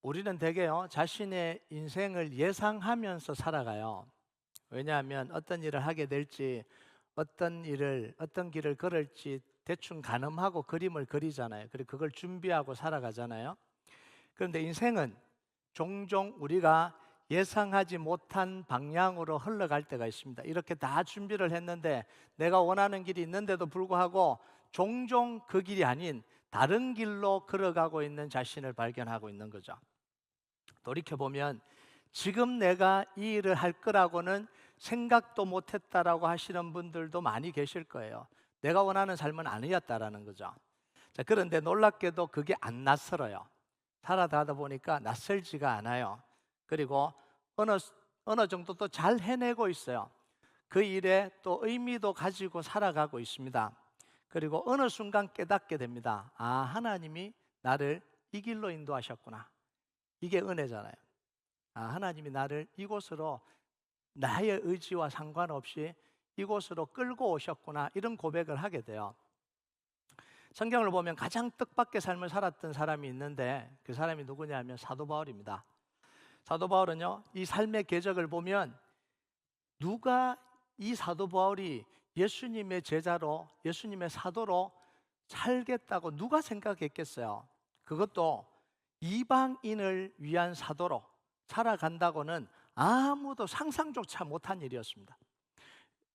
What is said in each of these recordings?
우리는 대개요, 자신의 인생을 예상하면서 살아가요. 왜냐하면 어떤 일을 하게 될지, 어떤 길을 걸을지 대충 가늠하고 그림을 그리잖아요. 그리고 그걸 준비하고 살아가잖아요. 그런데 인생은 종종 우리가 예상하지 못한 방향으로 흘러갈 때가 있습니다. 이렇게 다 준비를 했는데 내가 원하는 길이 있는데도 불구하고 종종 그 길이 아닌 다른 길로 걸어가고 있는 자신을 발견하고 있는 거죠. 돌이켜보면 지금 내가 이 일을 할 거라고는 생각도 못했다라고 하시는 분들도 많이 계실 거예요. 내가 원하는 삶은 아니었다라는 거죠. 자, 그런데 놀랍게도 그게 안 낯설어요. 살아가다 보니까 낯설지가 않아요. 그리고 어느, 어느 정도 또 잘 해내고 있어요. 그 일에 또 의미도 가지고 살아가고 있습니다. 그리고 어느 순간 깨닫게 됩니다. 아, 하나님이 나를 이 길로 인도하셨구나. 이게 은혜잖아요. 아, 하나님이 나를 이곳으로 나의 의지와 상관없이 이곳으로 끌고 오셨구나. 이런 고백을 하게 돼요. 성경을 보면 가장 뜻밖의 삶을 살았던 사람이 있는데 그 사람이 누구냐면 사도 바울입니다. 사도 바울은요, 이 삶의 궤적을 보면 누가 이 사도 바울이 예수님의 제자로, 예수님의 사도로 살겠다고 누가 생각했겠어요? 그것도 이방인을 위한 사도로 살아간다고는 아무도 상상조차 못한 일이었습니다.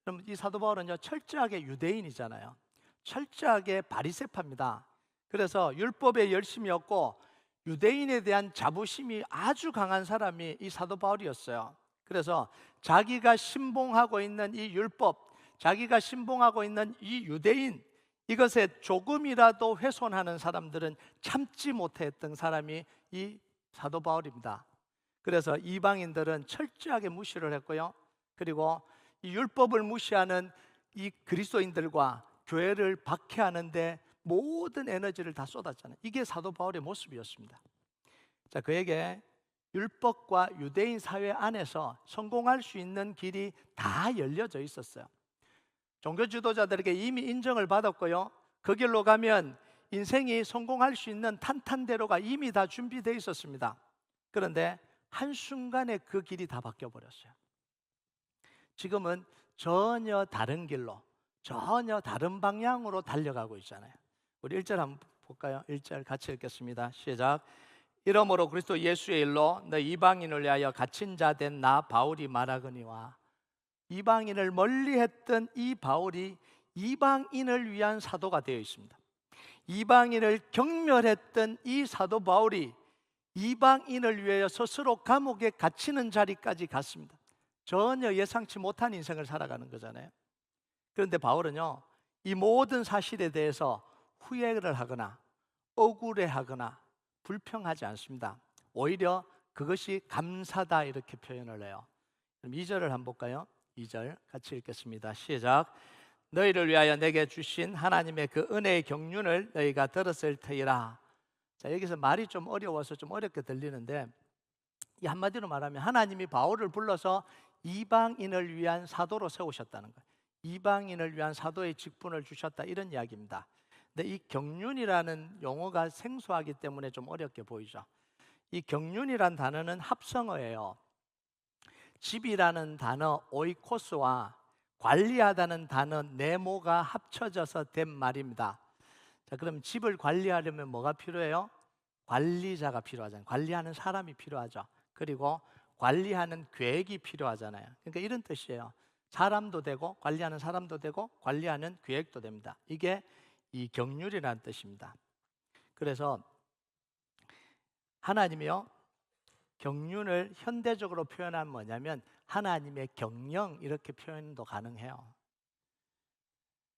그럼 이 사도 바울은요, 철저하게 유대인이잖아요. 철저하게 바리새파입니다. 그래서 율법에 열심히 얻고 유대인에 대한 자부심이 아주 강한 사람이 이 사도 바울이었어요. 그래서 자기가 신봉하고 있는 이 율법, 자기가 신봉하고 있는 이 유대인, 이것에 조금이라도 훼손하는 사람들은 참지 못했던 사람이 이 사도 바울입니다. 그래서 이방인들은 철저하게 무시를 했고요. 그리고 이 율법을 무시하는 이 그리스도인들과 교회를 박해하는데 모든 에너지를 다 쏟았잖아요. 이게 사도 바울의 모습이었습니다. 자, 그에게 율법과 유대인 사회 안에서 성공할 수 있는 길이 다 열려져 있었어요. 종교 지도자들에게 이미 인정을 받았고요. 그 길로 가면 인생이 성공할 수 있는 탄탄대로가 이미 다 준비되어 있었습니다. 그런데 한순간에 그 길이 다 바뀌어 버렸어요. 지금은 전혀 다른 길로, 전혀 다른 방향으로 달려가고 있잖아요. 우리 1절 한번 볼까요? 1절 같이 읽겠습니다. 시작. 이러므로 그리스도 예수의 일로 너 이방인을 위하여 갇힌 자 된 나 바울이 말하거니와. 이방인을 멀리했던 이 바울이 이방인을 위한 사도가 되어 있습니다. 이방인을 경멸했던 이 사도 바울이 이방인을 위하여 스스로 감옥에 갇히는 자리까지 갔습니다. 전혀 예상치 못한 인생을 살아가는 거잖아요. 그런데 바울은요, 이 모든 사실에 대해서 후회를 하거나 억울해하거나 불평하지 않습니다. 오히려 그것이 감사다 이렇게 표현을 해요. 그럼 2절을 한번 볼까요? 2절 같이 읽겠습니다. 시작. 너희를 위하여 내게 주신 하나님의 그 은혜의 경륜을 너희가 들었을 터이라. 자, 여기서 말이 좀 어려워서 좀 어렵게 들리는데, 이 한마디로 말하면 하나님이 바울을 불러서 이방인을 위한 사도로 세우셨다는 거예요. 이방인을 위한 사도의 직분을 주셨다, 이런 이야기입니다. 근데 이 경륜이라는 용어가 생소하기 때문에 좀 어렵게 보이죠. 이 경륜이란 단어는 합성어예요. 집이라는 단어 오이코스와 관리하다는 단어 네모가 합쳐져서 된 말입니다. 자, 그럼 집을 관리하려면 뭐가 필요해요? 관리자가 필요하잖아요. 관리하는 사람이 필요하죠. 그리고 관리하는 계획이 필요하잖아요. 그러니까 이런 뜻이에요. 사람도 되고 관리하는 사람도 되고 관리하는 계획도 됩니다. 이게 이 경륜이라는 뜻입니다. 그래서 하나님이요, 경륜을 현대적으로 표현하면 뭐냐면 하나님의 경영, 이렇게 표현도 가능해요.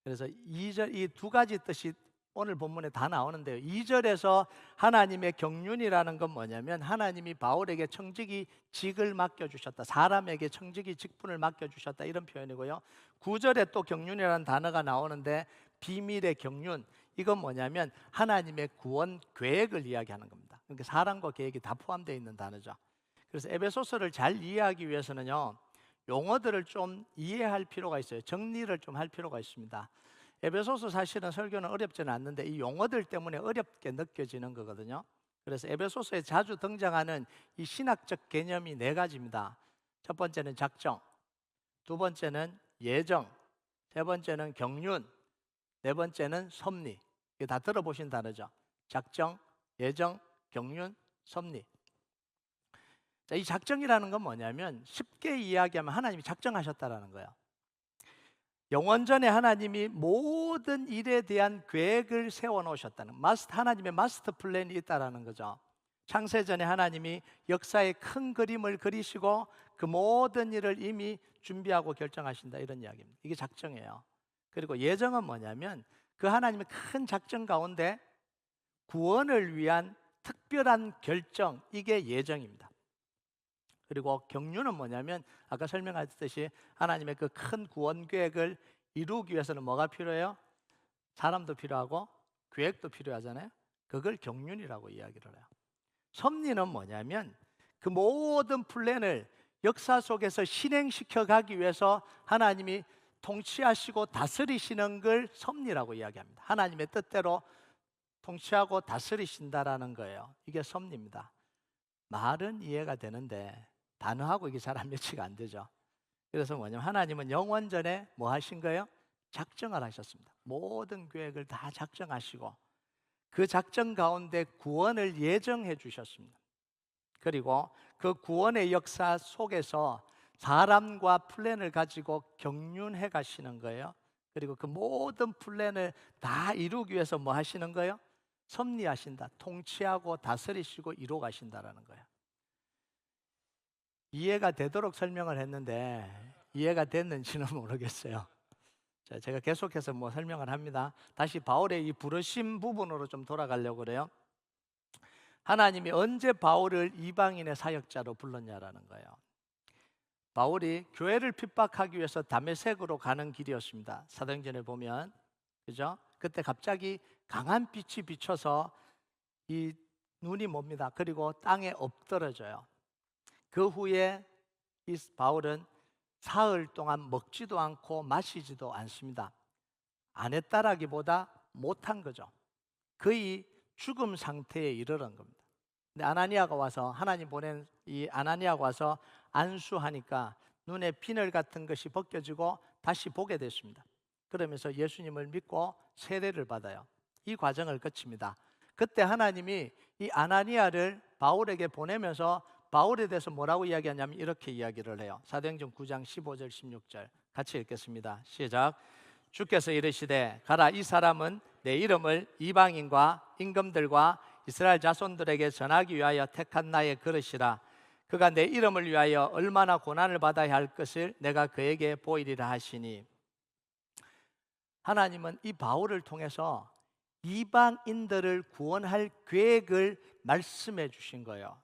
그래서 2절, 이 두 가지 뜻이 오늘 본문에 다 나오는데요. 2절에서 하나님의 경륜이라는 건 뭐냐면 하나님이 바울에게 청지기 직을 맡겨주셨다, 사람에게 청지기 직분을 맡겨주셨다, 이런 표현이고요. 9절에 또 경륜이라는 단어가 나오는데 비밀의 경륜, 이건 뭐냐면 하나님의 구원 계획을 이야기하는 겁니다. 그러니까 사랑과 계획이 다 포함되어 있는 단어죠. 그래서 에베소서를 잘 이해하기 위해서는요, 용어들을 좀 이해할 필요가 있어요. 정리를 좀 할 필요가 있습니다. 에베소서 사실은 설교는 어렵지는 않는데 이 용어들 때문에 어렵게 느껴지는 거거든요. 그래서 에베소서에 자주 등장하는 이 신학적 개념이 네 가지입니다. 첫 번째는 작정, 두 번째는 예정, 세 번째는 경륜, 네 번째는 섭리. 이게 다 들어보신 단어죠. 작정, 예정, 경륜, 섭리. 자, 이 작정이라는 건 뭐냐면 쉽게 이야기하면 하나님이 작정하셨다라는 거예요. 영원전에 하나님이 모든 일에 대한 계획을 세워놓으셨다는, 하나님의 마스터 플랜이 있다라는 거죠. 창세전에 하나님이 역사의 큰 그림을 그리시고 그 모든 일을 이미 준비하고 결정하신다, 이런 이야기입니다. 이게 작정이에요. 그리고 예정은 뭐냐면 그 하나님의 큰 작정 가운데 구원을 위한 특별한 결정, 이게 예정입니다. 그리고 경륜은 뭐냐면 아까 설명하셨듯이 하나님의 그 큰 구원 계획을 이루기 위해서는 뭐가 필요해요? 사람도 필요하고 계획도 필요하잖아요. 그걸 경륜이라고 이야기를 해요. 섭리는 뭐냐면 그 모든 플랜을 역사 속에서 실행시켜 가기 위해서 하나님이 통치하시고 다스리시는 걸 섭리라고 이야기합니다. 하나님의 뜻대로 통치하고 다스리신다라는 거예요. 이게 섭리입니다. 말은 이해가 되는데 단어하고 이게 잘 매치가 안 되죠. 그래서 뭐냐면 하나님은 영원전에 뭐 하신 거예요? 작정을 하셨습니다. 모든 계획을 다 작정하시고 그 작정 가운데 구원을 예정해 주셨습니다. 그리고 그 구원의 역사 속에서 사람과 플랜을 가지고 경륜해 가시는 거예요. 그리고 그 모든 플랜을 다 이루기 위해서 뭐 하시는 거예요? 섭리하신다. 통치하고 다스리시고 이루어 가신다라는 거예요. 이해가 되도록 설명을 했는데 이해가 됐는지는 모르겠어요. 자, 제가 계속해서 뭐 설명을 합니다. 다시 바울의 이 부르심 부분으로 좀 돌아가려고 그래요. 하나님이 언제 바울을 이방인의 사역자로 불렀냐라는 거예요. 바울이 교회를 핍박하기 위해서 다메섹으로 가는 길이었습니다. 사도행전에 보면, 그죠? 그때 갑자기 강한 빛이 비쳐서 이 눈이 멉니다. 그리고 땅에 엎드러져요. 그 후에 이 바울은 사흘 동안 먹지도 않고 마시지도 않습니다. 안 했다라기보다 못한 거죠. 거의 죽음 상태에 이르는 겁니다. 근데 아나니아가 와서, 하나님 보낸 이 아나니아가 와서 안수하니까 눈에 비늘 같은 것이 벗겨지고 다시 보게 됐습니다. 그러면서 예수님을 믿고 세례를 받아요. 이 과정을 거칩니다. 그때 하나님이 이 아나니아를 바울에게 보내면서 바울에 대해서 뭐라고 이야기하냐면 이렇게 이야기를 해요. 사도행전 9장 15절 16절 같이 읽겠습니다. 시작. 주께서 이르시되 가라, 이 사람은 내 이름을 이방인과 임금들과 이스라엘 자손들에게 전하기 위하여 택한 나의 그릇이라. 그가 내 이름을 위하여 얼마나 고난을 받아야 할 것을 내가 그에게 보이리라 하시니. 하나님은 이 바울을 통해서 이방인들을 구원할 계획을 말씀해 주신 거예요.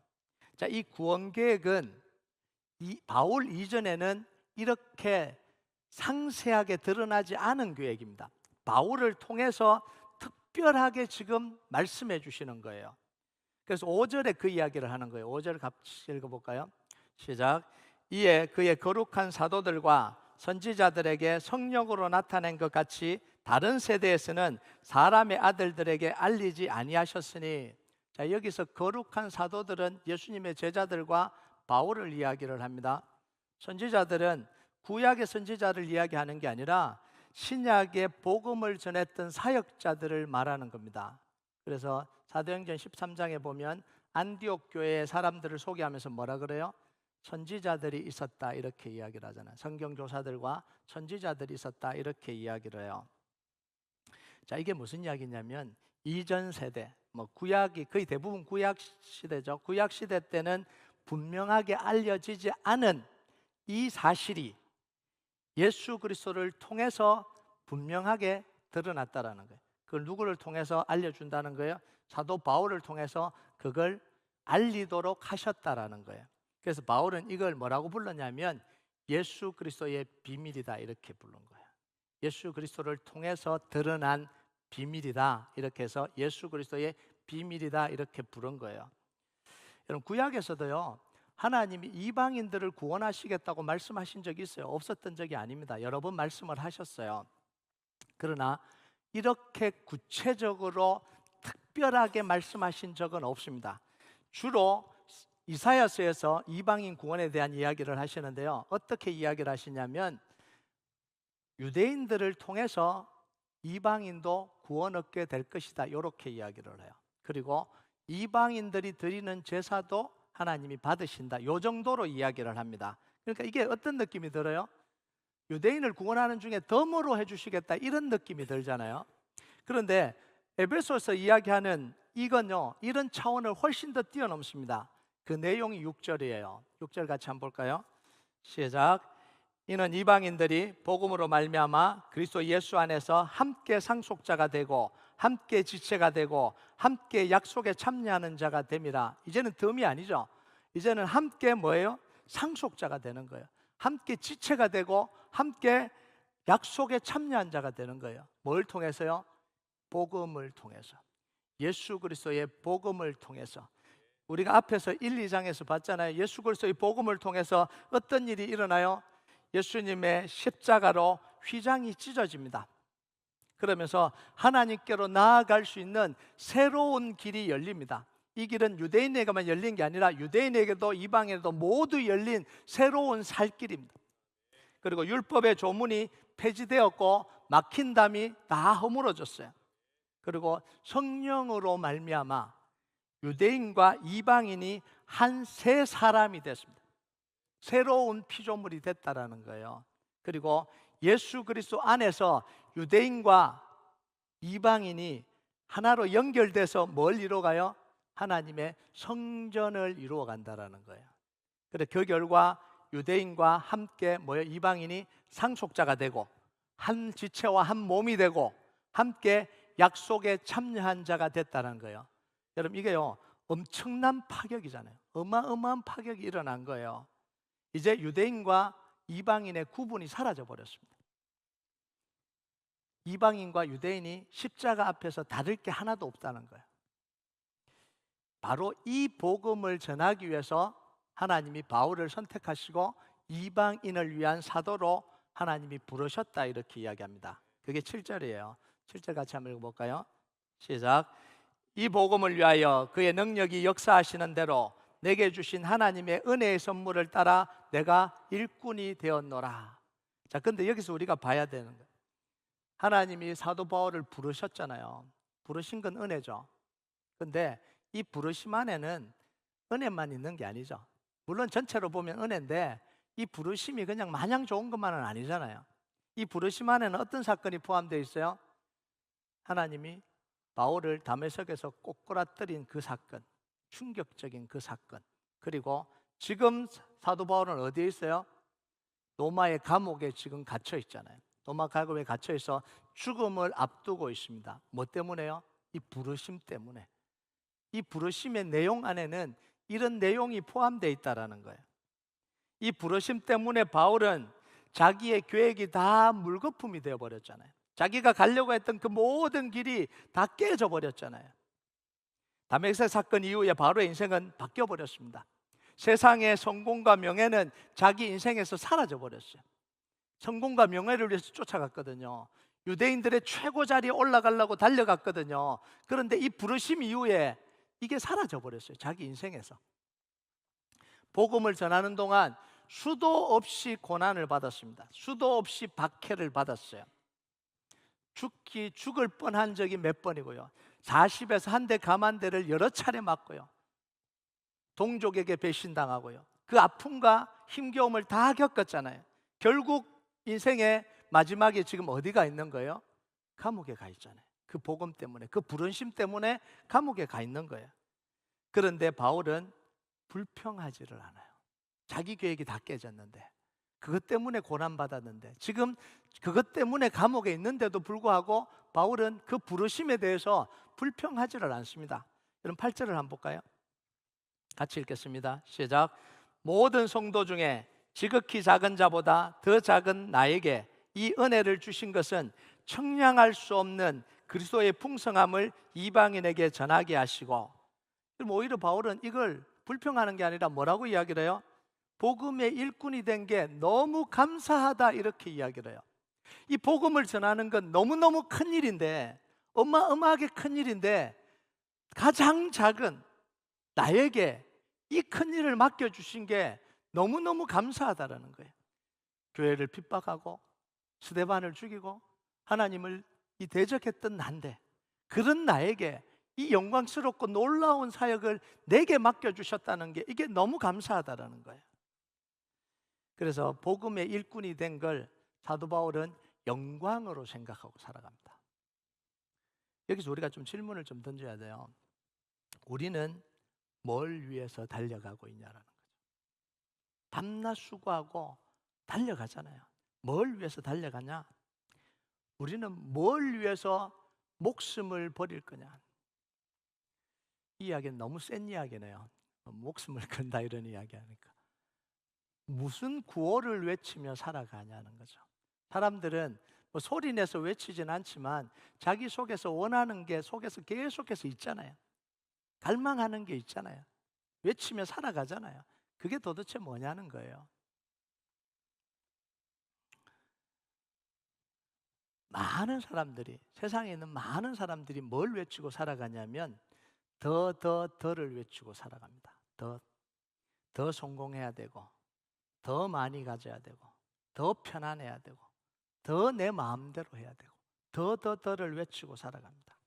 자, 이 구원 계획은 이 바울 이전에는 이렇게 상세하게 드러나지 않은 계획입니다. 바울을 통해서 특별하게 지금 말씀해 주시는 거예요. 그래서 5절에 그 이야기를 하는 거예요. 5절 같이 읽어볼까요? 시작. 이에 그의 거룩한 사도들과 선지자들에게 성령으로 나타낸 것 같이 다른 세대에서는 사람의 아들들에게 알리지 아니하셨으니. 자, 여기서 거룩한 사도들은 예수님의 제자들과 바울을 이야기를 합니다. 선지자들은 구약의 선지자를 이야기하는 게 아니라 신약의 복음을 전했던 사역자들을 말하는 겁니다. 그래서 사도행전 13장에 보면 안디옥 교회의 사람들을 소개하면서 뭐라 그래요? 선지자들이 있었다, 이렇게 이야기를 하잖아요. 성경 교사들과 선지자들이 있었다, 이렇게 이야기를 해요. 자, 이게 무슨 이야기냐면 이전 세대, 구약이 거의 대부분 구약 시대죠. 구약 시대 때는 분명하게 알려지지 않은 이 사실이 예수 그리스도를 통해서 분명하게 드러났다라는 거예요. 그걸 누구를 통해서 알려준다는 거예요? 사도 바울을 통해서 그걸 알리도록 하셨다라는 거예요. 그래서 바울은 이걸 뭐라고 불렀냐면 예수 그리스도의 비밀이다, 이렇게 부른 거예요. 예수 그리스도를 통해서 드러난 비밀이다, 이렇게 해서 예수 그리스도의 비밀이다, 이렇게 부른 거예요. 여러분, 구약에서도요, 하나님이 이방인들을 구원하시겠다고 말씀하신 적이 있어요? 없었던 적이 아닙니다. 여러 번 말씀을 하셨어요. 그러나 이렇게 구체적으로 특별하게 말씀하신 적은 없습니다. 주로 이사야서에서 이방인 구원에 대한 이야기를 하시는데요. 어떻게 이야기를 하시냐면 유대인들을 통해서 이방인도 구원 얻게 될 것이다, 이렇게 이야기를 해요. 그리고 이방인들이 드리는 제사도 하나님이 받으신다, 요 정도로 이야기를 합니다. 그러니까 이게 어떤 느낌이 들어요? 유대인을 구원하는 중에 덤으로 해주시겠다, 이런 느낌이 들잖아요. 그런데 에베소서 이야기하는 이건요, 이런 차원을 훨씬 더 뛰어넘습니다. 그 내용이 6절이에요. 6절 같이 한번 볼까요? 시작. 이는 이방인들이 복음으로 말미암아 그리스도 예수 안에서 함께 상속자가 되고 함께 지체가 되고 함께 약속에 참여하는 자가 됨이라. 이제는 덤이 아니죠. 이제는 함께 뭐예요? 상속자가 되는 거예요. 함께 지체가 되고 함께 약속에 참여한 자가 되는 거예요. 뭘 통해서요? 복음을 통해서. 예수 그리스도의 복음을 통해서. 우리가 앞에서 1, 2장에서 봤잖아요. 예수 그리스도의 복음을 통해서 어떤 일이 일어나요? 예수님의 십자가로 휘장이 찢어집니다. 그러면서 하나님께로 나아갈 수 있는 새로운 길이 열립니다. 이 길은 유대인에게만 열린 게 아니라 유대인에게도 이방인에게도 모두 열린 새로운 살 길입니다. 그리고 율법의 조문이 폐지되었고 막힌 담이 다 허물어졌어요. 그리고 성령으로 말미암아 유대인과 이방인이 한 새 사람이 됐습니다. 새로운 피조물이 됐다라는 거예요. 그리고 예수 그리스도 안에서 유대인과 이방인이 하나로 연결돼서 뭘 이루어가요? 하나님의 성전을 이루어 간다라는 거예요. 그래서 그 결과 유대인과 함께 모여 이방인이 상속자가 되고 한 지체와 한 몸이 되고 함께 약속에 참여한 자가 됐다는 거예요. 여러분, 이게요 엄청난 파격이잖아요. 어마어마한 파격이 일어난 거예요. 이제 유대인과 이방인의 구분이 사라져 버렸습니다. 이방인과 유대인이 십자가 앞에서 다를 게 하나도 없다는 거예요. 바로 이 복음을 전하기 위해서 하나님이 바울을 선택하시고 이방인을 위한 사도로 하나님이 부르셨다, 이렇게 이야기합니다. 그게 7절이에요. 7절 같이 한번 읽어볼까요? 시작. 이 복음을 위하여 그의 능력이 역사하시는 대로 내게 주신 하나님의 은혜의 선물을 따라 내가 일꾼이 되었노라. 자, 근데 여기서 우리가 봐야 되는 거예요. 하나님이 사도 바울을 부르셨잖아요. 부르신 건 은혜죠. 근데 이 부르심 안에는 은혜만 있는 게 아니죠. 물론 전체로 보면 은혜인데 이 부르심이 그냥 마냥 좋은 것만은 아니잖아요. 이 부르심 안에는 어떤 사건이 포함되어 있어요? 하나님이 바울을 다메섹에서 꼬꾸라뜨린 그 사건, 충격적인 그 사건, 그리고 지금 사도 바울은 어디에 있어요? 로마의 감옥에 지금 갇혀 있잖아요. 로마 감옥에 갇혀 있어 죽음을 앞두고 있습니다. 뭐 때문에요? 이 부르심 때문에. 이 부르심의 내용 안에는 이런 내용이 포함되어 있다는 거예요. 이 부르심 때문에 바울은 자기의 계획이 다 물거품이 되어버렸잖아요. 자기가 가려고 했던 그 모든 길이 다 깨져 버렸잖아요. 다메섹 사건 이후에 바울의 인생은 바뀌어 버렸습니다. 세상의 성공과 명예는 자기 인생에서 사라져 버렸어요. 성공과 명예를 위해서 쫓아갔거든요. 유대인들의 최고 자리에 올라가려고 달려갔거든요. 그런데 이 부르심 이후에 이게 사라져 버렸어요. 자기 인생에서. 복음을 전하는 동안 수도 없이 고난을 받았습니다. 수도 없이 박해를 받았어요. 죽을 뻔한 적이 몇 번이고요. 40에서 한 대 가만대를 여러 차례 맞고요. 동족에게 배신당하고요. 그 아픔과 힘겨움을 다 겪었잖아요. 결국 인생의 마지막에 지금 어디가 있는 거예요? 감옥에 가 있잖아요. 그 복음 때문에, 그 부르심 때문에 감옥에 가 있는 거예요. 그런데 바울은 불평하지를 않아요. 자기 계획이 다 깨졌는데, 그것 때문에 고난받았는데, 지금 그것 때문에 감옥에 있는데도 불구하고 바울은 그 부르심에 대해서 불평하지를 않습니다. 여러분 8절을 한번 볼까요? 같이 읽겠습니다. 시작. 모든 성도 중에 지극히 작은 자보다 더 작은 나에게 이 은혜를 주신 것은 청량할 수 없는 그리스도의 풍성함을 이방인에게 전하게 하시고, 그럼 오히려 바울은 이걸 불평하는 게 아니라 뭐라고 이야기를 해요? 복음의 일꾼이 된 게 너무 감사하다, 이렇게 이야기를 해요. 이 복음을 전하는 건 너무너무 큰 일인데, 어마어마하게 큰 일인데 가장 작은 나에게 이 큰 일을 맡겨주신 게 너무너무 감사하다라는 거예요. 교회를 핍박하고 스데반을 죽이고 하나님을 대적했던 난데, 그런 나에게 이 영광스럽고 놀라운 사역을 내게 맡겨주셨다는 게, 이게 너무 감사하다라는 거예요. 그래서 복음의 일꾼이 된 걸 사도 바울은 영광으로 생각하고 살아갑니다. 여기서 우리가 좀 질문을 좀 던져야 돼요. 우리는 뭘 위해서 달려가고 있냐라는 거죠. 밤낮 수고하고 달려가잖아요. 뭘 위해서 달려가냐? 우리는 뭘 위해서 목숨을 버릴 거냐? 이 이야기는 너무 센 이야기네요. 목숨을 건다 이런 이야기 하니까. 무슨 구호를 외치며 살아가냐는 거죠. 사람들은 뭐 소리 내서 외치진 않지만 자기 속에서 원하는 게 속에서 계속해서 있잖아요. 갈망하는 게 있잖아요. 외치며 살아가잖아요. 그게 도대체 뭐냐는 거예요. 많은 사람들이, 세상에 있는 많은 사람들이 뭘 외치고 살아가냐면 더를 외치고 살아갑니다. 더 성공해야 되고, 더 많이 가져야 되고, 더 편안해야 되고, 더 내 마음대로 해야 되고, 더를 외치고 살아갑니다.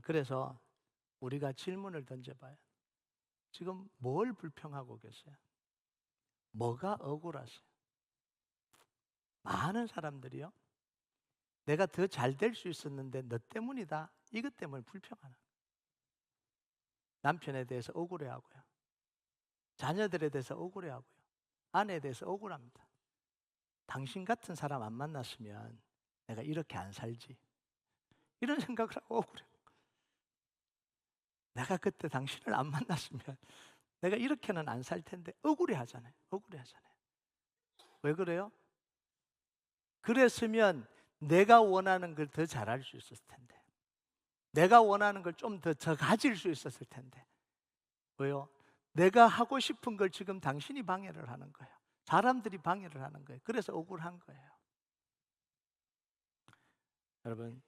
그래서 우리가 질문을 던져봐요. 지금 뭘 불평하고 계세요? 뭐가 억울하세요? 많은 사람들이요, 내가 더 잘 될 수 있었는데 너 때문이다, 이것 때문에 불평하는 거예요. 남편에 대해서 억울해하고요, 자녀들에 대해서 억울해하고요, 아내에 대해서 억울합니다. 당신 같은 사람 안 만났으면 내가 이렇게 안 살지, 이런 생각을 하고 억울해요. 내가 그때 당신을 안 만났으면 내가 이렇게는 안 살 텐데, 억울해하잖아요. 왜 그래요? 그랬으면 내가 원하는 걸 더 잘할 수 있었을 텐데, 내가 원하는 걸 좀 더 가질 수 있었을 텐데. 왜요? 내가 하고 싶은 걸 지금 당신이 방해를 하는 거예요. 사람들이 방해를 하는 거예요. 그래서 억울한 거예요. 여러분,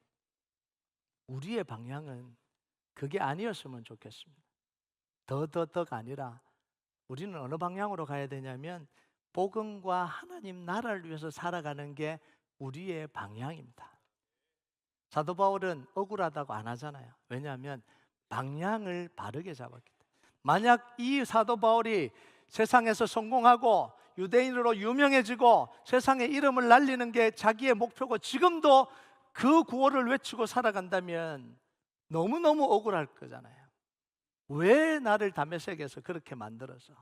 우리의 방향은 그게 아니었으면 좋겠습니다. 더가 아니라 우리는 어느 방향으로 가야 되냐면 복음과 하나님 나라를 위해서 살아가는 게 우리의 방향입니다. 사도 바울은 억울하다고 안 하잖아요. 왜냐하면 방향을 바르게 잡았기 때문에. 만약 이 사도 바울이 세상에서 성공하고 유대인으로 유명해지고 세상의 이름을 날리는 게 자기의 목표고 지금도 그 구호를 외치고 살아간다면 너무너무 억울할 거잖아요. 왜 나를 다메섹에서 그렇게 만들어서,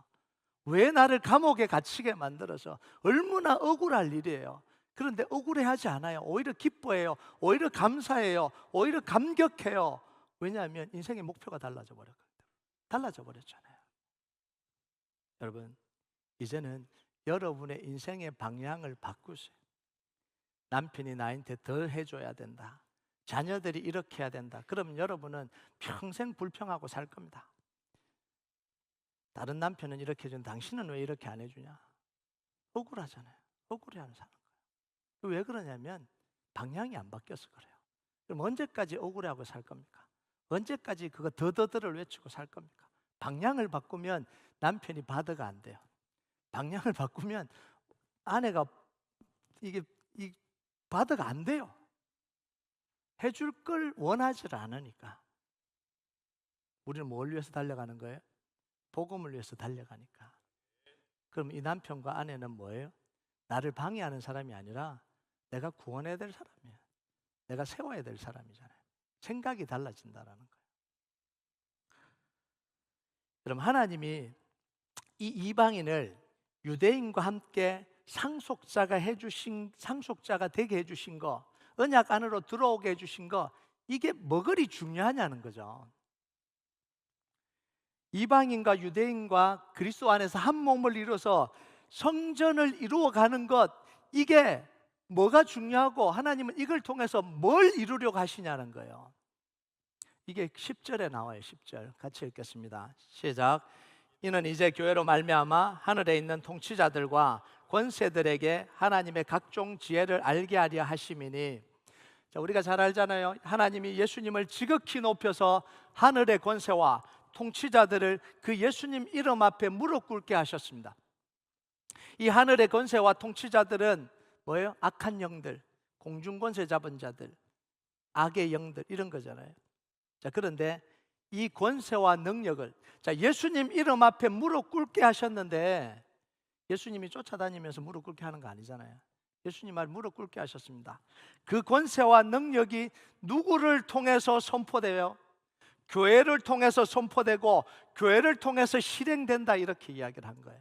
왜 나를 감옥에 갇히게 만들어서, 얼마나 억울할 일이에요. 그런데 억울해하지 않아요. 오히려 기뻐해요. 오히려 감사해요. 오히려 감격해요. 왜냐하면 인생의 목표가 달라져 버렸거든요. 달라져 버렸잖아요. 여러분, 이제는 여러분의 인생의 방향을 바꾸세요. 남편이 나한테 더 해줘야 된다, 자녀들이 이렇게 해야 된다. 그럼 여러분은 평생 불평하고 살 겁니다. 다른 남편은 이렇게 해주는데 당신은 왜 이렇게 안 해주냐? 억울하잖아요. 억울해하는 사는 거예요. 왜 그러냐면 방향이 안 바뀌어서 그래요. 그럼 언제까지 억울해하고 살 겁니까? 언제까지 그거 더를 외치고 살 겁니까? 방향을 바꾸면 남편이 바드가 안 돼요. 방향을 바꾸면 아내가 이게 바드가 안 돼요. 해줄 걸 원하지 않으니까. 우리는 뭘 위해서 달려가는 거예요? 복음을 위해서 달려가니까. 그럼 이 남편과 아내는 뭐예요? 나를 방해하는 사람이 아니라 내가 구원해야 될 사람이에요. 내가 세워야 될 사람이잖아요. 생각이 달라진다라는 거예요. 그럼 하나님이 이 이방인을 유대인과 함께 상속자가 되게 해주신 거, 언약 안으로 들어오게 해주신 거, 이게 뭐 그리 중요하냐는 거죠. 이방인과 유대인과 그리스도 안에서 한 몸을 이루어서 성전을 이루어가는 것, 이게 뭐가 중요하고 하나님은 이걸 통해서 뭘 이루려고 하시냐는 거예요. 이게 10절에 나와요. 10절 같이 읽겠습니다. 시작. 이는 이제 교회로 말미암아 하늘에 있는 통치자들과 권세들에게 하나님의 각종 지혜를 알게 하려 하심이니. 자, 우리가 잘 알잖아요. 하나님이 예수님을 지극히 높여서 하늘의 권세와 통치자들을 그 예수님 이름 앞에 무릎 꿇게 하셨습니다. 이 하늘의 권세와 통치자들은 뭐예요? 악한 영들, 공중 권세 잡은 자들, 악의 영들, 이런 거잖아요. 자, 그런데 이 권세와 능력을, 자, 예수님 이름 앞에 무릎 꿇게 하셨는데 예수님이 쫓아다니면서 무릎 꿇게 하는 거 아니잖아요. 예수님 말 무릎 꿇게 하셨습니다. 그 권세와 능력이 누구를 통해서 선포돼요? 교회를 통해서 선포되고 교회를 통해서 실행된다, 이렇게 이야기를 한 거예요.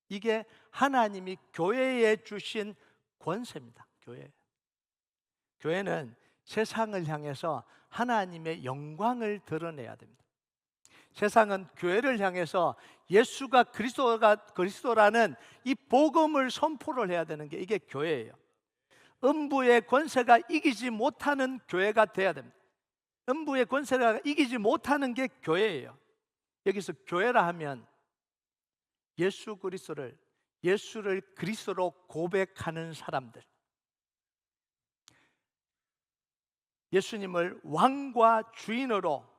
이게 하나님이 교회에 주신 권세입니다. 교회는 세상을 향해서 하나님의 영광을 드러내야 됩니다. 세상은 교회를 향해서 예수가 그리스도라는 이 복음을 선포를 해야 되는 게, 이게 교회예요. 음부의 권세가 이기지 못하는 교회가 돼야 됩니다. 음부의 권세가 이기지 못하는 게 교회예요. 여기서 교회라 하면 예수를 그리스도로 고백하는 사람들, 예수님을 왕과 주인으로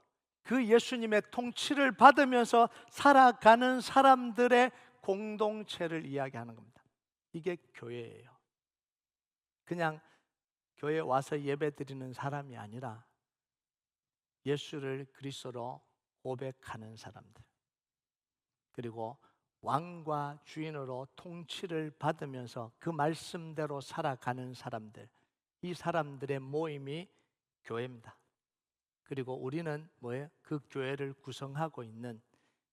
그 예수님의 통치를 받으면서 살아가는 사람들의 공동체를 이야기하는 겁니다. 이게 교회예요. 그냥 교회에 와서 예배드리는 사람이 아니라 예수를 그리스도로 고백하는 사람들, 그리고 왕과 주인으로 통치를 받으면서 그 말씀대로 살아가는 사람들, 이 사람들의 모임이 교회입니다. 그리고 우리는 뭐예요? 그 교회를 구성하고 있는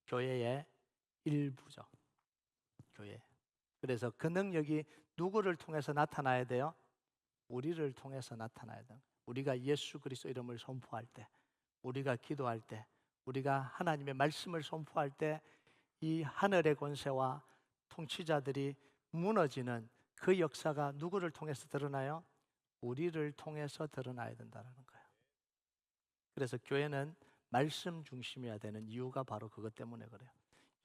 교회의 일부죠. 교회. 그래서 그 능력이 누구를 통해서 나타나야 돼요? 우리를 통해서 나타나야 돼요. 우리가 예수 그리스도 이름을 선포할 때, 우리가 기도할 때, 우리가 하나님의 말씀을 선포할 때, 이 하늘의 권세와 통치자들이 무너지는 그 역사가 누구를 통해서 드러나요? 우리를 통해서 드러나야 된다는 거예요. 그래서 교회는 말씀 중심이어야 되는 이유가 바로 그것 때문에 그래요.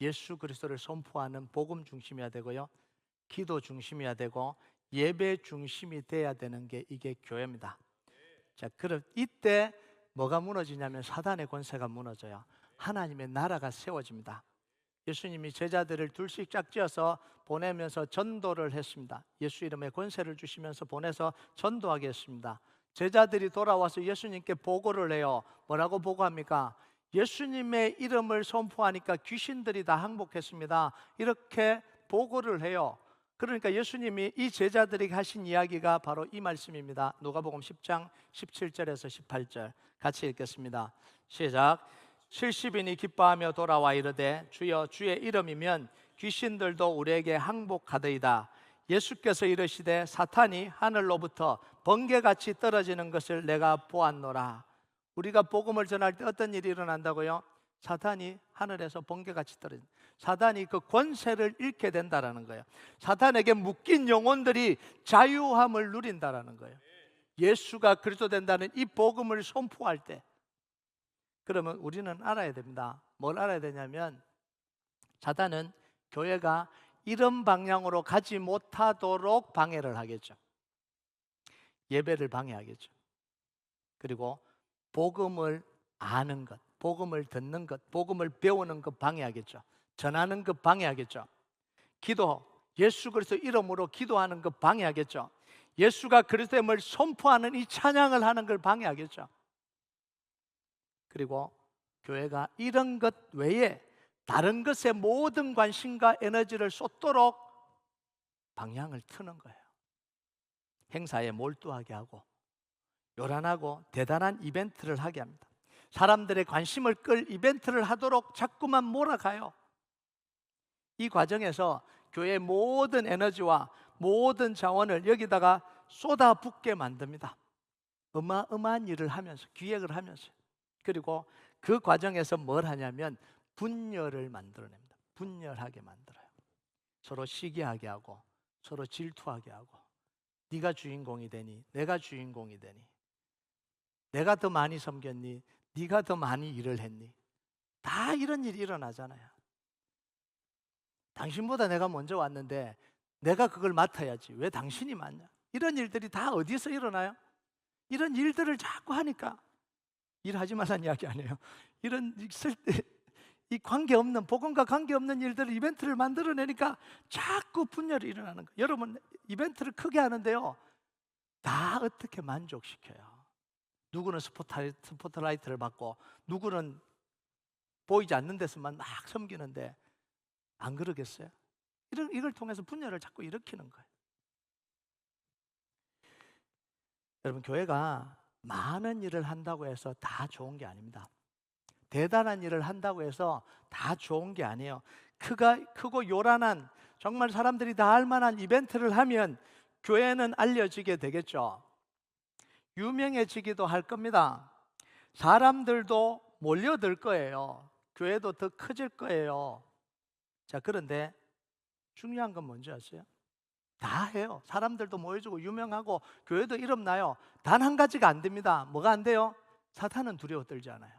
예수 그리스도를 선포하는 복음 중심이어야 되고요, 기도 중심이어야 되고, 예배 중심이 돼야 되는 게 이게 교회입니다. 자, 그럼 이때 뭐가 무너지냐면 사단의 권세가 무너져요. 하나님의 나라가 세워집니다. 예수님이 제자들을 둘씩 짝지어서 보내면서 전도를 했습니다. 예수 이름의 권세를 주시면서 보내서 전도하게 했습니다. 제자들이 돌아와서 예수님께 보고를 해요. 뭐라고 보고합니까? 예수님의 이름을 선포하니까 귀신들이 다 항복했습니다. 이렇게 보고를 해요. 그러니까 예수님이 이 제자들에게 하신 이야기가 바로 이 말씀입니다. 누가복음 10장 17절에서 18절 같이 읽겠습니다. 시작. 70인이 기뻐하며 돌아와 이르되 주여 주의 이름이면 귀신들도 우리에게 항복하더이다. 예수께서 이르시되 사탄이 하늘로부터 번개같이 떨어지는 것을 내가 보았노라. 우리가 복음을 전할 때 어떤 일이 일어난다고요? 사탄이 하늘에서 번개같이 떨어진다. 사탄이 그 권세를 잃게 된다라는 거예요. 사탄에게 묶인 영혼들이 자유함을 누린다라는 거예요. 예수가 그리스도 된다는 이 복음을 선포할 때, 그러면 우리는 알아야 됩니다. 뭘 알아야 되냐면 사탄은 교회가 이런 방향으로 가지 못하도록 방해를 하겠죠. 예배를 방해하겠죠. 그리고 복음을 아는 것, 복음을 듣는 것, 복음을 배우는 것 방해하겠죠. 전하는 것 방해하겠죠. 기도, 예수 그리스도 이름으로 기도하는 것 방해하겠죠. 예수가 그리스도임을 선포하는 이 찬양을 하는 걸 방해하겠죠. 그리고 교회가 이런 것 외에 다른 것에 모든 관심과 에너지를 쏟도록 방향을 트는 거예요. 행사에 몰두하게 하고 요란하고 대단한 이벤트를 하게 합니다. 사람들의 관심을 끌 이벤트를 하도록 자꾸만 몰아가요. 이 과정에서 교회의 모든 에너지와 모든 자원을 여기다가 쏟아붓게 만듭니다. 어마어마한 일을 하면서, 기획을 하면서. 그리고 그 과정에서 뭘 하냐면 분열을 만들어냅니다. 분열하게 만들어요. 서로 시기하게 하고 서로 질투하게 하고, 네가 주인공이 되니 내가 주인공이 되니, 내가 더 많이 섬겼니 네가 더 많이 일을 했니, 다 이런 일이 일어나잖아요. 당신보다 내가 먼저 왔는데 내가 그걸 맡아야지 왜 당신이 맡냐, 이런 일들이 다 어디서 일어나요? 이런 일들을 자꾸 하니까, 일하지 말라는 이야기 아니에요. 이런 이 관계없는, 복음과 관계없는 일들을, 이벤트를 만들어내니까 자꾸 분열이 일어나는 거예요. 여러분, 이벤트를 크게 하는데요, 다 어떻게 만족시켜요? 누구는 스포트라이트를 받고, 누구는 보이지 않는 데서만 막 섬기는데, 안 그러겠어요? 이걸 통해서 분열을 자꾸 일으키는 거예요. 여러분, 교회가 많은 일을 한다고 해서 다 좋은 게 아닙니다. 대단한 일을 한다고 해서 다 좋은 게 아니에요. 크고 요란한, 정말 사람들이 다 할 만한 이벤트를 하면 교회는 알려지게 되겠죠. 유명해지기도 할 겁니다. 사람들도 몰려들 거예요. 교회도 더 커질 거예요. 자, 그런데 중요한 건 뭔지 아세요? 다 해요. 사람들도 모여주고 유명하고 교회도 이름 나요. 단 한 가지가 안 됩니다. 뭐가 안 돼요? 사탄은 두려워 떨지 않아요.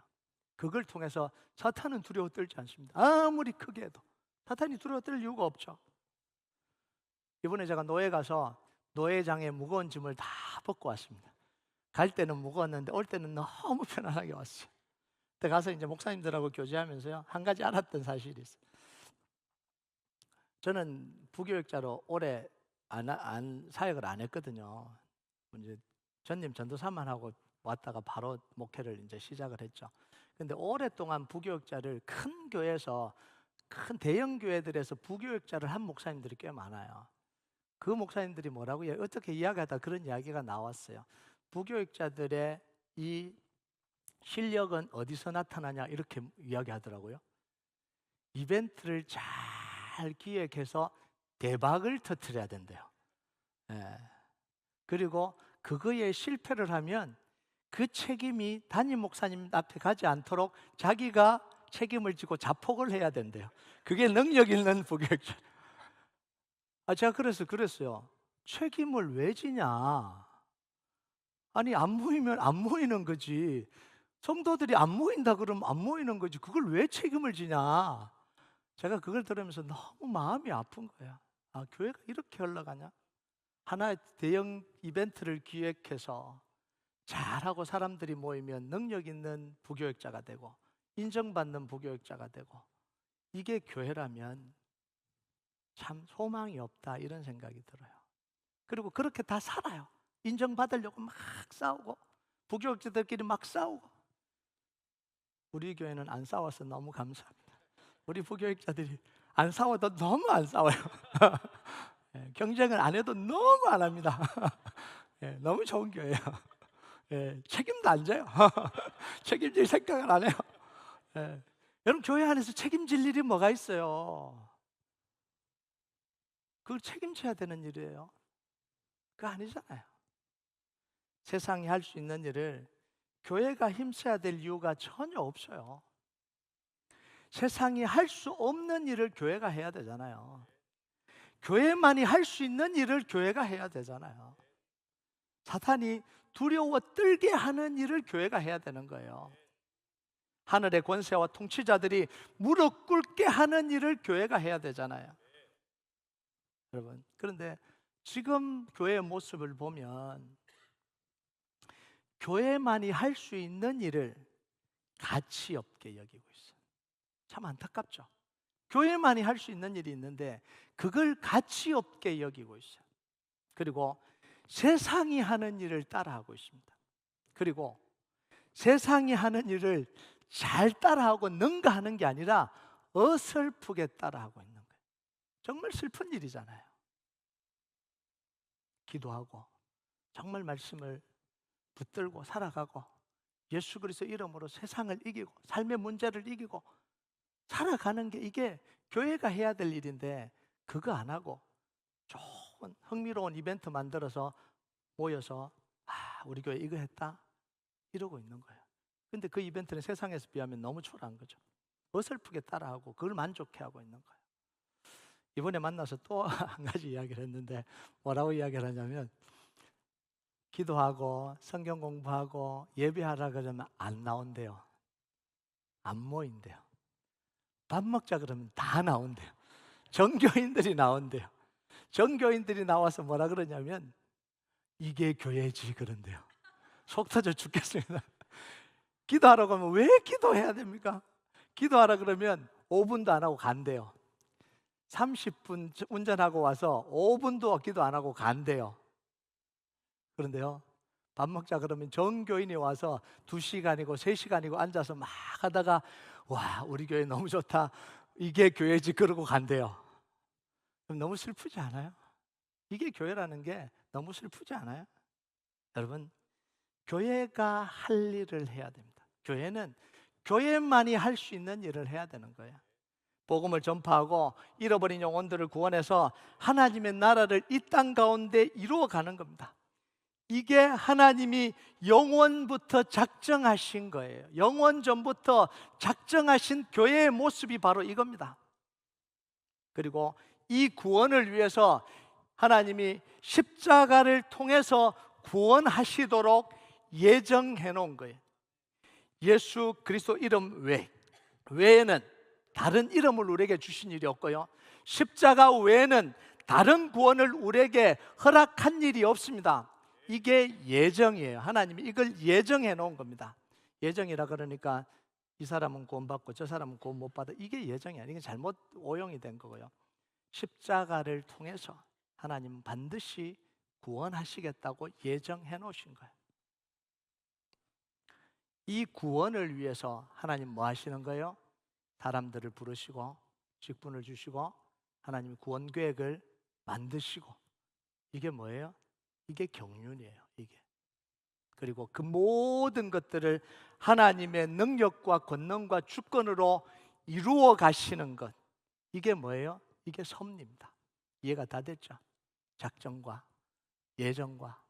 그걸 통해서 사탄은 두려워 떨지 않습니다. 아무리 크게 해도 사탄이 두려워 떨 이유가 없죠. 이번에 제가 노예 가서 노예장에 무거운 짐을 다 벗고 왔습니다. 갈 때는 무거웠는데 올 때는 너무 편안하게 왔어요. 그때 가서 이제 목사님들하고 교제하면서요, 한 가지 알았던 사실이 있어요. 저는 부교육자로 오래 사역을 안 했거든요. 이제 전님 전도사만 하고 왔다가 바로 목회를 이제 시작을 했죠. 근데 오랫동안 부교육자를 큰 교회에서, 큰 대형 교회들에서 부교육자를 한 목사님들이 꽤 많아요. 그 목사님들이 뭐라고요? 어떻게 이야기하다 그런 이야기가 나왔어요. 부교육자들의 이 실력은 어디서 나타나냐, 이렇게 이야기하더라고요. 이벤트를 잘 기획해서 대박을 터뜨려야 된대요. 예. 그리고 그거에 실패를 하면 그 책임이 담임 목사님 앞에 가지 않도록 자기가 책임을 지고 자폭을 해야 된대요. 그게 능력 있는 부교육자. 제가 그랬어요. 책임을 왜 지냐? 아니, 안 모이면 안 모이는 거지. 성도들이 안 모인다 그러면 안 모이는 거지. 그걸 왜 책임을 지냐? 제가 그걸 들으면서 너무 마음이 아픈 거야. 교회가 이렇게 흘러가냐? 하나의 대형 이벤트를 기획해서 잘하고 사람들이 모이면 능력 있는 부교육자가 되고 인정받는 부교육자가 되고, 이게 교회라면 참 소망이 없다, 이런 생각이 들어요. 그리고 그렇게 다 살아요. 인정받으려고 막 싸우고 부교육자들끼리 막 싸우고. 우리 교회는 안 싸워서 너무 감사합니다. 우리 부교육자들이 안 싸워도 너무 안 싸워요. 경쟁을 안 해도 너무 안 합니다. 너무 좋은 교회예요. 책임도 안 져요. 책임질 생각을 안 해요. 여러분, 교회 안에서 책임질 일이 뭐가 있어요? 그걸 책임져야 되는 일이에요. 그거 아니잖아요. 세상이 할 수 있는 일을 교회가 힘써야 될 이유가 전혀 없어요. 세상이 할 수 없는 일을 교회가 해야 되잖아요. 교회만이 할 수 있는 일을 교회가 해야 되잖아요. 사탄이 두려워 떨게 하는 일을 교회가 해야 되는 거예요. 하늘의 권세와 통치자들이 무릎 꿇게 하는 일을 교회가 해야 되잖아요. 여러분, 그런데 지금 교회의 모습을 보면 교회만이 할 수 있는 일을 가치 없게 여기고 있어요. 참 안타깝죠. 교회만이 할 수 있는 일이 있는데 그걸 가치 없게 여기고 있어요. 그리고 세상이 하는 일을 따라하고 있습니다. 그리고 세상이 하는 일을 잘 따라하고 능가하는 게 아니라 어설프게 따라하고 있는 거예요. 정말 슬픈 일이잖아요. 기도하고 정말 말씀을 붙들고 살아가고 예수 그리스도 이름으로 세상을 이기고 삶의 문제를 이기고 살아가는 게, 이게 교회가 해야 될 일인데 그거 안 하고 좋은 흥미로운 이벤트 만들어서 모여서 우리 교회 이거 했다 이러고 있는 거예요. 근데 그 이벤트는 세상에서 비하면 너무 초라한 거죠. 어설프게 따라하고 그걸 만족해하고 있는 거예요. 이번에 만나서 또 한 가지 이야기를 했는데, 뭐라고 이야기를 하냐면, 기도하고 성경 공부하고 예배하라 그러면 안 나온대요. 안 모인대요. 밥 먹자 그러면 다 나온대요. 정교인들이 나온대요. 정교인들이 나와서 뭐라 그러냐면 이게 교회지 그런데요. 속 터져 죽겠습니다. 기도하라고 하면 왜 기도해야 됩니까? 기도하라 그러면 5분도 안 하고 간대요. 30분 운전하고 와서 5분도 기도 안 하고 간대요. 그런데요, 밥 먹자 그러면 전교인이 와서 2시간이고 3시간이고 앉아서 막 하다가 와, 우리 교회 너무 좋다, 이게 교회지, 그러고 간대요. 그럼 너무 슬프지 않아요? 이게 교회라는 게 너무 슬프지 않아요? 여러분, 교회가 할 일을 해야 됩니다. 교회는 교회만이 할 수 있는 일을 해야 되는 거예요. 복음을 전파하고 잃어버린 영혼들을 구원해서 하나님의 나라를 이 땅 가운데 이루어가는 겁니다. 이게 하나님이 영원부터 작정하신 거예요. 영원 전부터 작정하신 교회의 모습이 바로 이겁니다. 그리고 이 구원을 위해서 하나님이 십자가를 통해서 구원하시도록 예정해 놓은 거예요. 예수 그리스도 이름 외에는 다른 이름을 우리에게 주신 일이 없고요, 십자가 외에는 다른 구원을 우리에게 허락한 일이 없습니다. 이게 예정이에요. 하나님이 이걸 예정해 놓은 겁니다. 예정이라 그러니까 이 사람은 구원받고 저 사람은 구원 못 받아, 이게 예정이 아니에요. 이게 잘못 오용이 된 거고요. 십자가를 통해서 하나님은 반드시 구원하시겠다고 예정해 놓으신 거예요. 이 구원을 위해서 하나님 뭐 하시는 거예요? 사람들을 부르시고 직분을 주시고 하나님이 구원 계획을 만드시고, 이게 뭐예요? 이게 경륜이에요. 이게. 그리고 그 모든 것들을 하나님의 능력과 권능과 주권으로 이루어 가시는 것, 이게 뭐예요? 이게 섭리입니다. 이해가 다 됐죠? 작정과 예정과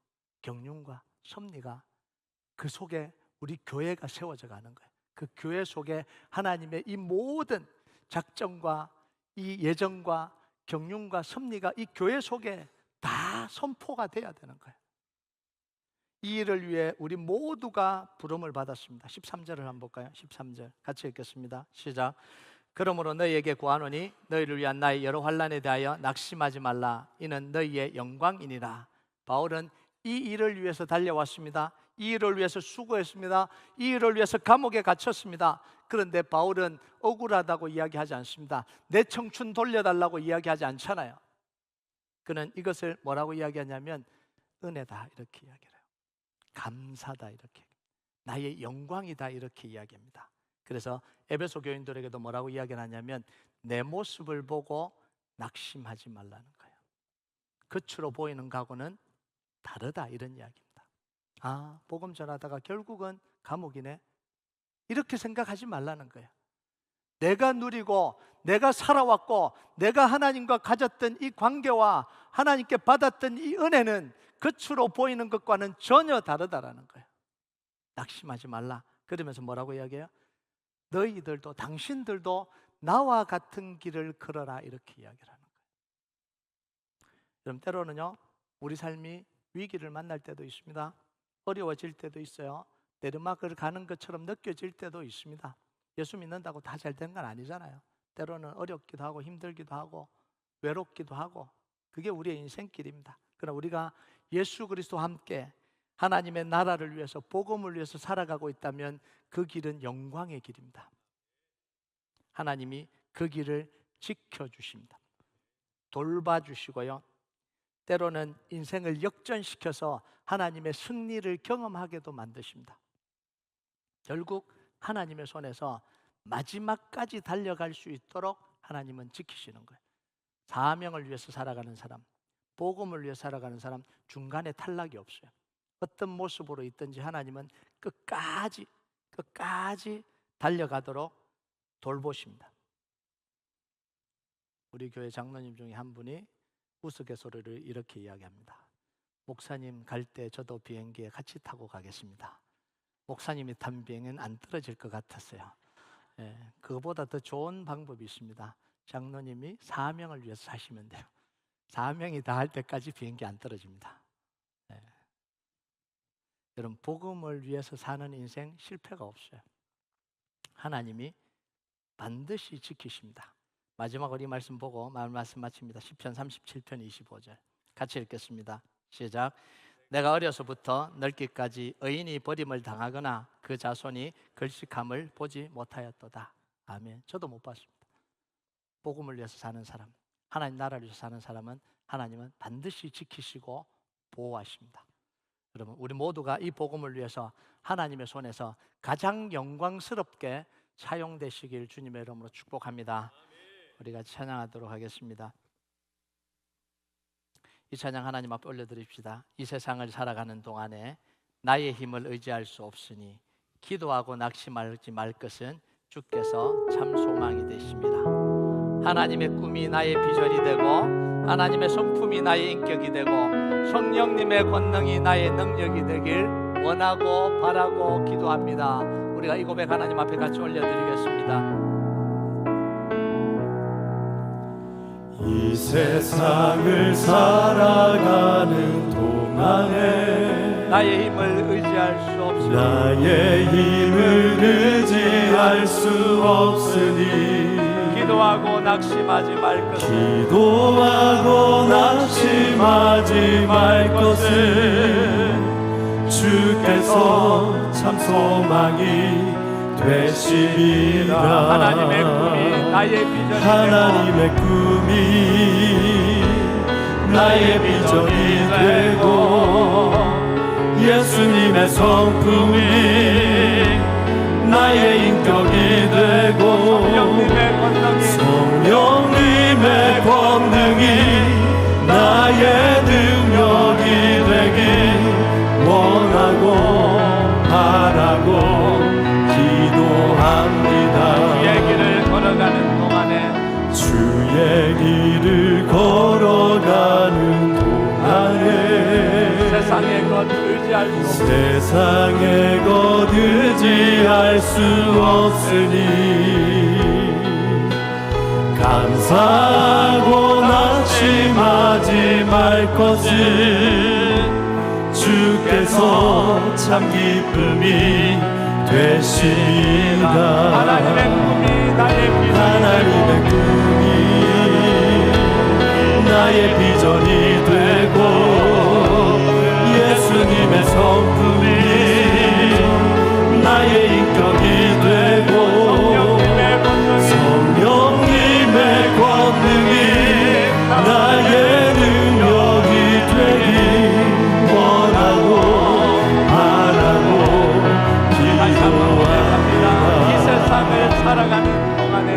경륜과 섭리가 그 속에 우리 교회가 세워져 가는 거예요. 그 교회 속에 하나님의 이 모든 작정과 이 예정과 경륜과 섭리가 이 교회 속에 다 선포가 돼야 되는 거예요. 이 일을 위해 우리 모두가 부름을 받았습니다. 13절을 한번 볼까요? 13절 같이 읽겠습니다. 시작. 그러므로 너희에게 구하노니 너희를 위한 나의 여러 환난에 대하여 낙심하지 말라. 이는 너희의 영광이니라. 바울은 이 일을 위해서 달려왔습니다. 이 일을 위해서 수고했습니다. 이 일을 위해서 감옥에 갇혔습니다. 그런데 바울은 억울하다고 이야기하지 않습니다. 내 청춘 돌려달라고 이야기하지 않잖아요. 그는 이것을 뭐라고 이야기하냐면 은혜다 이렇게 이야기해요. 감사다 이렇게, 나의 영광이다 이렇게 이야기합니다. 그래서 에베소 교인들에게도 뭐라고 이야기를 하냐면 내 모습을 보고 낙심하지 말라는 거예요. 겉으로 보이는 각오는 다르다 이런 이야기입니다. 아, 복음 전하다가 결국은 감옥이네, 이렇게 생각하지 말라는 거예요. 내가 누리고 내가 살아왔고 내가 하나님과 가졌던 이 관계와 하나님께 받았던 이 은혜는 겉으로 보이는 것과는 전혀 다르다라는 거예요. 낙심하지 말라. 그러면서 뭐라고 이야기해요? 너희들도, 당신들도 나와 같은 길을 걸어라 이렇게 이야기를 하는 거예요. 그럼 때로는요, 우리 삶이 위기를 만날 때도 있습니다. 어려워질 때도 있어요. 내리막을 가는 것처럼 느껴질 때도 있습니다. 예수 믿는다고 다 잘 되는 건 아니잖아요. 때로는 어렵기도 하고 힘들기도 하고 외롭기도 하고, 그게 우리의 인생길입니다. 그러나 우리가 예수 그리스도와 함께 하나님의 나라를 위해서, 복음을 위해서 살아가고 있다면 그 길은 영광의 길입니다. 하나님이 그 길을 지켜주십니다. 돌봐주시고요, 때로는 인생을 역전시켜서 하나님의 승리를 경험하게도 만드십니다. 결국 하나님의 손에서 마지막까지 달려갈 수 있도록 하나님은 지키시는 거예요. 사명을 위해서 살아가는 사람, 복음을 위해 살아가는 사람, 중간에 탈락이 없어요. 어떤 모습으로 있든지 하나님은 끝까지 달려가도록 돌보십니다. 우리 교회 장로님 중에 한 분이 우스갯소리를 이렇게 이야기합니다. 목사님 갈 때 저도 비행기에 같이 타고 가겠습니다. 목사님이 탄 비행은 안 떨어질 것 같았어요. 그거보다 더 좋은 방법이 있습니다. 장로님이 사명을 위해서 사시면 돼요. 사명이 다 할 때까지 비행기 안 떨어집니다. 여러분, 복음을 위해서 사는 인생 실패가 없어요. 하나님이 반드시 지키십니다. 마지막으로 이 말씀 보고 말씀 마칩니다. 시편 37편 25절 같이 읽겠습니다. 시작. 내가 어려서부터 늙기까지 의인이 버림을 당하거나 그 자손이 걸식함을 보지 못하였도다. 아멘. 저도 못 봤습니다. 복음을 위해서 사는 사람, 하나님 나라를 위해서 사는 사람은 하나님은 반드시 지키시고 보호하십니다. 여러분, 우리 모두가 이 복음을 위해서 하나님의 손에서 가장 영광스럽게 사용되시길 주님의 이름으로 축복합니다. 우리가 찬양하도록 하겠습니다. 이 찬양 하나님 앞에 올려드립시다. 이 세상을 살아가는 동안에 나의 힘을 의지할 수 없으니 기도하고 낙심하지 말 것은 주께서 참 소망이 되십니다. 하나님의 꿈이 나의 비전이 되고 하나님의 성품이 나의 인격이 되고 성령님의 권능이 나의 능력이 되길 원하고 바라고 기도합니다. 우리가 이 고백 하나님 앞에 같이 올려드리겠습니다. 이 세상을 살아가는 동안에 나의 힘을 의지할 수 없으니 나의 힘을 의지할 수 없으니 기도하고 낙심하지 말 것은 기도하고 낙심하지 말 것은 주께서 참 소망이 되시리라. 하나님의 꿈이 나의 비전이 하나님의 꿈이 나의 비전이 되고 예수님의 성품이 나의 인격이 되고 성령님의 권능이 나의 능력이 되길 원하고 바라고 기도합니다. 주의 길을 걸어가는 동안에 주의 길을 걸어가는 동안에 세상의 것 의지할 수 없으니 세상의 것 의지할 수 없으니 감사하고 낙심하지 말 것은 주께서 참 기쁨이 되시리라. 하나님의 꿈이 나의 비전이 하나님의 꿈이 나의 비전이 되고 예수님의 성품이 나의 인격이 되고 성령님의 권능이 나의 능력이 되길 원하고 바라고 기도합니다. 이 세상을 살아가는 동안에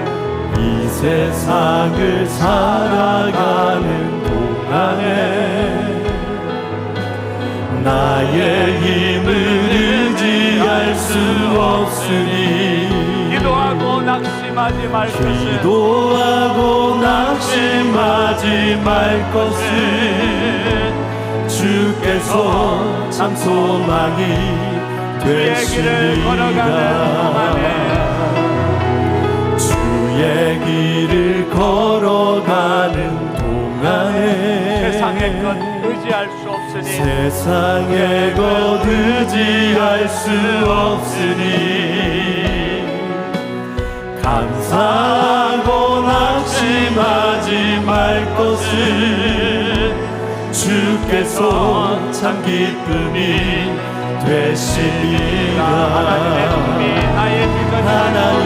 이 세상을 살아가는 동안에 나의 힘을 의지할 수 없으니 기도하고 낙심하지 말 것은 기도하고 낙심하지 말 것은 주께서 참 소망이 주의 길을 걸어가는 동안에 주의 길을 걸어가는 동안에 세상의 것 의지할 수 없으니 세상의 것 의지할 수 없으니 감사하고 낙심하지 말 것은 주께서 참 기쁨이 되시리라. 하나님의 꿈이 나의 비전이 하나님의